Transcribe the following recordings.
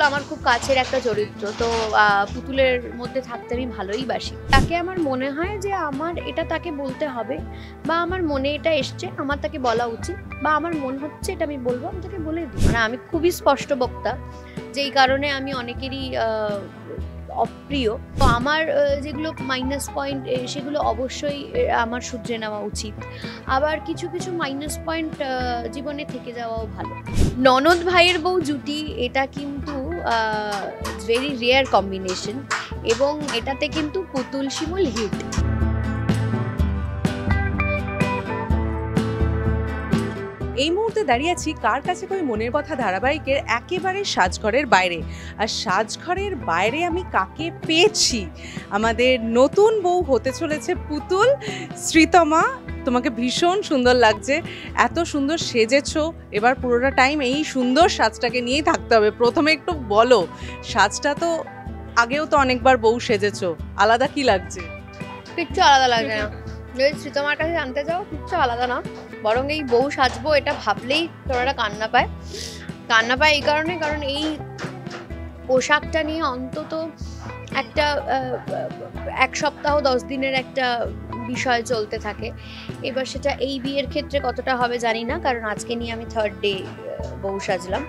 আমার খুব কাছের একটা চরিত্র, তো পুতুলের মধ্যে থাকতে আমি ভালোই বাসি। তাকে আমার মনে হয় যে আমার এটা তাকে বলতে হবে, বা আমার মনে এটা এসছে আমার তাকে বলা উচিত, বা আমার মন হচ্ছে এটা আমি বলবো, আমি তাকে বলে দিই। মানে আমি খুবই স্পষ্ট বক্তা, যেই কারণে আমি অনেকেরই অপ্রিয়। তো আমার যেগুলো মাইনাস পয়েন্ট সেগুলো অবশ্যই আমার শুধরে নেওয়া উচিত। আবার কিছু কিছু মাইনাস পয়েন্ট জীবনে থেকে যাওয়াও ভালো। ননদ ভাইয়ের বউ জুটি এটা কিন্তু ভেরি রেয়ার কম্বিনেশন, এবং এটাতে কিন্তু পুতুল শিমুল হিট। এই মুহূর্তে দাঁড়িয়ে আছি কার কাছে কই মনের কথা ধারাবাহিকের একেবারে সাজঘরের বাইরে। আর সাজঘরের বাইরে আমি কাকে পেয়েছি? আমাদের নতুন বউ হতে চলেছে পুতুল, শ্রীতমা। তোমাকে ভীষণ সুন্দর লাগছে, এত সুন্দর সেজেছো। এবার পুরোটা টাইম এই সুন্দর সাজটাকে নিয়েই থাকতে হবে। প্রথমে একটু বলো, সাজটা তো আগেও তো অনেকবার বউ সেজেছো, আলাদা কি লাগছে? কিচ্ছু আলাদা লাগে না। যদি শ্রীতমার কাছে জানতে চাও, কিচ্ছু আলাদা না, বরং এই বউ সাজবো এটা ভাবলেই তোরা কান্না পায়। কান্না পায় এই কারণে, কারণ এই পোশাকটা নিয়ে অন্তত একটা 1 সপ্তাহ 10 দিনের একটা বিষয় চলতে থাকে। এবার সেটা এই বিয়ের ক্ষেত্রে কতটা হবে জানি না, কারণ আজকে নিয়ে আমি 3rd ডে বউ সাজলাম।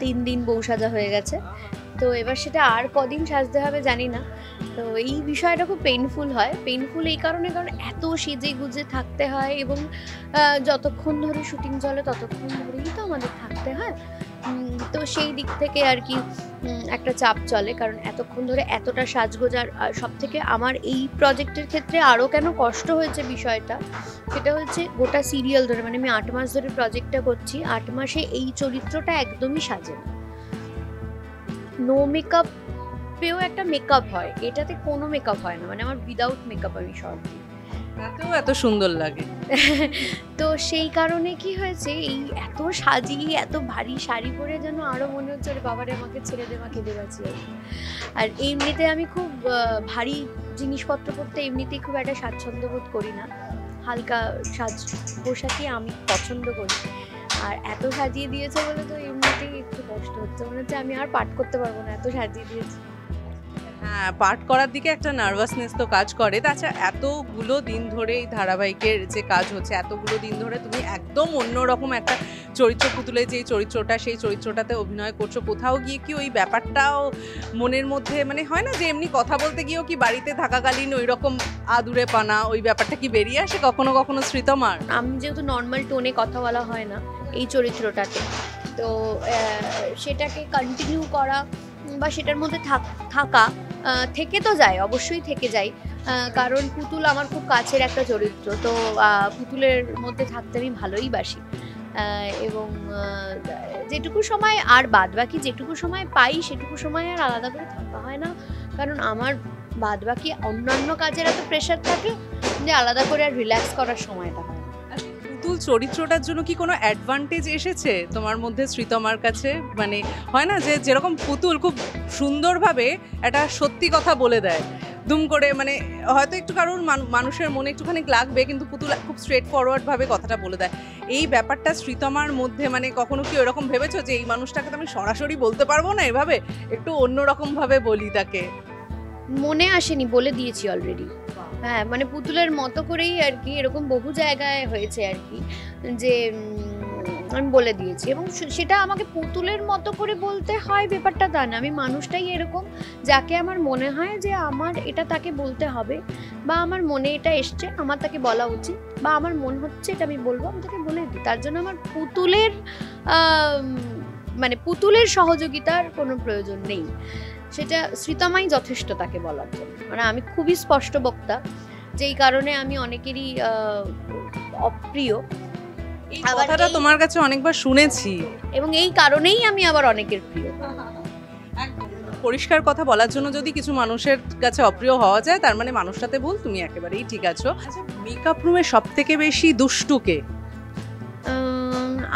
3 দিন বউ সাজা হয়ে গেছে, তো এবার সেটা আর কদিন সাজতে হবে জানি না। তো এই বিষয়টা খুব পেইনফুল হয়। পেইনফুল এই কারণে, কারণ এত সেজে গুজে থাকতে হয়, এবং যতক্ষণ ধরে শুটিং চলে ততক্ষণ ধরেই তো আমাদের থাকতে হয়। তো সেই দিক থেকে আর কি একটা চাপ চলে, কারণ এতক্ষণ ধরে এতটা সাজগোজ। আর সব থেকে আমার এই প্রজেক্টের ক্ষেত্রে আরও কেন কষ্ট হয়েছে বিষয়টা, সেটা হচ্ছে গোটা সিরিয়াল ধরে, মানে আমি 8 মাস ধরে প্রজেক্টটা করছি, 8 মাসে এই চরিত্রটা একদমই সাজে না। নো মেকআপেও একটা মেকআপ হয়, এটাতে কোনো মেকআপ হয় না, মানে আমার উইদাউট মেকআপ আমি শর্ট দিই, তাতেও এত সুন্দর লাগে। তো সেই কারণে কি হয়েছে, এই এত সাজিয়ে এত ভারী শাড়ি পরে যেন আরো মনে হচ্ছে বাবারে আমাকে ছেড়ে দে, মাকে দেবাচ্ছি। আর এমনিতে আমি খুব ভারী জিনিসপত্র পরতে এমনিতেই খুব একটা স্বাচ্ছন্দ্য বোধ করি না, হালকা সাজ পোশাকই আমি পছন্দ করি। আর এত সাজিয়ে দিয়েছে বলে তো এমনিতেই একটু কষ্ট হচ্ছে, মনে হচ্ছে আমি আর পাঠ করতে পারবো না, এত সাজিয়ে দিয়েছে। হ্যাঁ, পাঠ করার দিকে একটা নার্ভাসনেস তো কাজ করে। আচ্ছা, এতগুলো দিন ধরে এই ধারাবাহিকের যে কাজ হচ্ছে, এতগুলো দিন ধরে তুমি একদম অন্যরকম একটা চরিত্র, পুতুলের যে চরিত্রটা, সেই চরিত্রটাতে অভিনয় করছো। কোথাও গিয়ে কি ওই ব্যাপারটাও মনের মধ্যে, মানে হয় না যে এমনি কথা বলতে গিয়েও কি বাড়িতে থাকাকালীন ওই রকম আদুরে পানা, ওই ব্যাপারটা কি বেরিয়ে আসে কখনো কখনো শ্রীতমার? আমি যেহেতু নর্মাল টোনে কথা বলা হয় না এই চরিত্রটাতে, তো সেটাকে কন্টিনিউ করা বা সেটার মধ্যে থাকা থেকে তো যায়, অবশ্যই থেকে যায়, কারণ পুতুল আমার খুব কাছের একটা চরিত্র, তো পুতুলের মধ্যে থাকতে আমি ভালোই বাসি। এবং যেটুকু সময় আর বাদবাকি যেটুকু সময় পাই সেটুকু সময় আর আলাদা করে থাকা হয় না, কারণ আমার বাদবাকি অন্যান্য কাজের এত প্রেশার থাকে যে আলাদা করে আর রিল্যাক্স করার সময়টা হয়। পুতুল চরিত্রটার জন্য কি কোনো অ্যাডভান্টেজ এসেছে তোমার মধ্যে শ্রীতমার কাছে? মানে হয় না যে যেরকম পুতুল খুব সুন্দরভাবে একটা সত্যি কথা বলে দেয় দুম করে, মানে হয়তো একটু কারণ মানুষের মনে একটুখানি লাগবে, কিন্তু পুতুল খুব স্ট্রেট ফরওয়ার্ড ভাবে কথাটা বলে দেয়। এই ব্যাপারটা শ্রীতমার মধ্যে, মানে কখনো কি ওরকম ভেবেছো যে এই মানুষটাকে তো আমি সরাসরি বলতে পারবো না, এভাবে একটু অন্যরকম ভাবে বলি তাকে? মনে আসেনি, বলে দিয়েছি অলরেডি। হ্যাঁ, মানে পুতুলের মতো করেই আর কি, এরকম বহু জায়গায় হয়েছে আর কি, যে আমি বলে দিয়েছি, এবং সেটা আমাকে পুতুলের মতো করে বলতে হয় ব্যাপারটা তা না। আমি মানুষটাই এরকম, যাকে আমার মনে হয় যে আমার এটা তাকে বলতে হবে, বা আমার মনে এটা এসছে আমার তাকে বলা উচিত, বা আমার মন হচ্ছে এটা আমি বলবো, আমি তাকে বলে দিই। তার জন্য আমার মানে পুতুলের সহযোগিতার কোনো প্রয়োজন নেই, সেটা শ্রীতমাই যথেষ্ট তাকে বলার জন্য। মানে আমি খুবই স্পষ্ট বক্তা, যেই কারণে আমি অনেকেরই অপ্রিয়। এই কথাটা তোমার কাছে অনেকবার শুনেছি, এবং এই কারণেই আমি আবার অনেকের প্রিয়। পরিষ্কার কথা বলার জন্য যদি কিছু মানুষের কাছে অপ্রিয় হওয়া যায়, তার মানে মানুষটাতে ভুল, তুমি একেবারেই ঠিক আছো। আচ্ছা, মেকআপ রুমে সব থেকে বেশি দুষ্টুকে?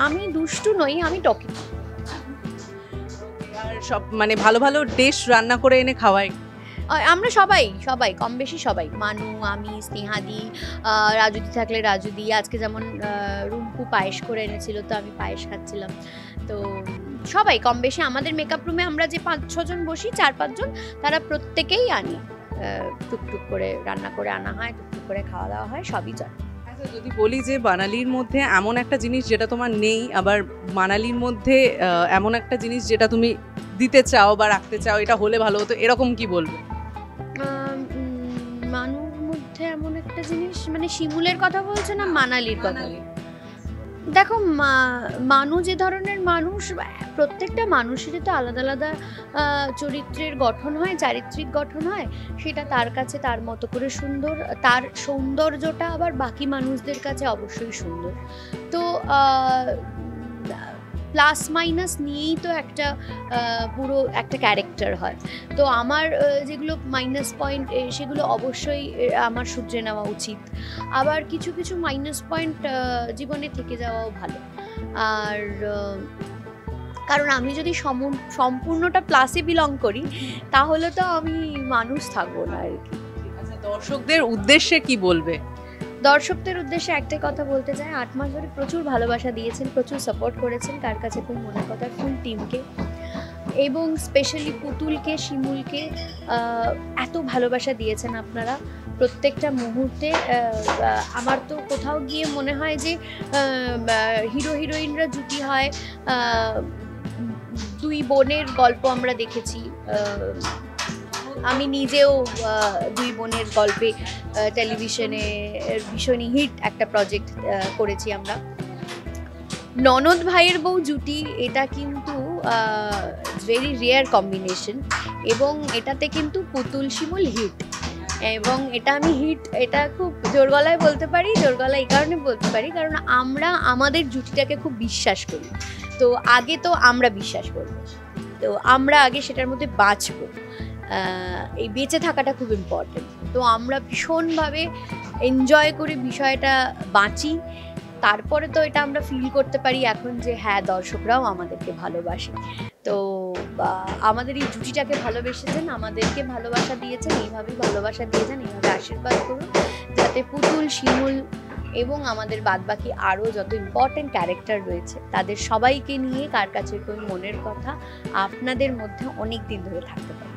আমি দুষ্টু নই, আমি টকি। আর সব মানে ভালো ভালো ডিশ রান্না করে এনে খাওয়াই? আমরা সবাই কম বেশি সবাই, মানু, আমি, স্নেহাদি, রাজুদি থাকলে রাজুদি। আজকে যেমন রুম্পু পায়েস করে এনেছিল, তো আমি পায়েস খাচ্ছিলাম। তো সবাই কম বেশি আমাদের মেকআপ রুমে আমরা যে 5-6 জন বসি, 4-5 জন, তারা প্রত্যেকেই আনি, টুকটুক করে রান্না করে আনা হয়, টুকটুক করে খাওয়া দাওয়া হয়, সবই চলে। আচ্ছা, যদি বলি যে বাঙালির মধ্যে এমন একটা জিনিস যেটা তোমার নেই, আবার বাঙালির মধ্যে এমন একটা জিনিস যেটা তুমি দিতে চাও বা রাখতে চাও, এটা হলে ভালো হতো, এরকম কি বলবে? মানুর মধ্যে এমন একটা জিনিস, মানে শিমুলের কথা বলছে না মানালির কথা? দেখো, মানুষ যে ধরনের মানুষ, প্রত্যেকটা মানুষেরই তো আলাদা আলাদা চরিত্রের গঠন হয়, চারিত্রিক গঠন হয়, সেটা তার কাছে তার মতো করে সুন্দর, তার সৌন্দর্যটা আবার বাকি মানুষদের কাছে অবশ্যই সুন্দর। তো প্লাস মাইনাস নিয়েই তো একটা পুরো একটা ক্যারেক্টার হয়। তো আমার যেগুলো মাইনাস পয়েন্ট, সেগুলো অবশ্যই আমার শুধরে নেওয়া উচিত। আবার কিছু কিছু মাইনাস পয়েন্ট জীবনে থেকে যাওয়াও ভালো। আর কারণ আমি যদি সম্পূর্ণটা প্লাসে বিলং করি, তাহলে তো আমি মানুষ থাকবো না আর কি। আচ্ছা, দর্শকদের উদ্দেশ্যে কি বলবে? দর্শকদের উদ্দেশ্যে একটাই কথা বলতে চাই, 8 মাস ধরে প্রচুর ভালোবাসা দিয়েছেন, প্রচুর সাপোর্ট করেছেন, কার কাছে খুব মনের কথা, ফুল টিমকে, এবং স্পেশালি পুতুলকে, শিমুলকে এত ভালোবাসা দিয়েছেন আপনারা প্রত্যেকটা মুহূর্তে। আমার তো কোথাও গিয়ে মনে হয় যে হিরো হিরোইনরা জুটি হয়, দুই বোনের গল্প আমরা দেখেছি, আমি নিজেও দুই বোনের গল্পে টেলিভিশনে ভীষণই হিট একটা প্রজেক্ট করেছি আমরা। ননদ ভাইয়ের বউ জুটি, এটা কিন্তু ভেরি রেয়ার কম্বিনেশন, এবং এটাতে কিন্তু পুতুল শিমুল হিট, এবং এটা আমি হিট, এটা খুব জোর গলায় বলতে পারি। জোর গলায় এই কারণে বলতে পারি কারণ আমরা আমাদের জুটিটাকে খুব বিশ্বাস করি। তো আগে তো আমরা বিশ্বাস করব, তো আমরা আগে সেটার মধ্যে বাঁচবো, এই বেঁচে থাকাটা খুব ইম্পর্টেন্ট। তো আমরা ভীষণভাবে এনজয় করে বিষয়টা বাঁচি, তারপরে তো এটা আমরা ফিল করতে পারি এখন যে হ্যাঁ, দর্শকরাও আমাদেরকে ভালোবাসে। তো আমাদের এই জুটিটাকে ভালোবেসেছেন, আমাদেরকে ভালোবাসা দিয়েছেন, এইভাবেই ভালোবাসা দিয়েছেন, এইভাবে আশীর্বাদ করুন যাতে পুতুল, শিমুল এবং আমাদের বাদবাকি আরও যত ইম্পর্টেন্ট ক্যারেক্টার রয়েছে তাদের সবাইকে নিয়ে কার কাছে কোন মনের কথা আপনাদের মধ্যে অনেক দিন ধরে থাকতে পারে।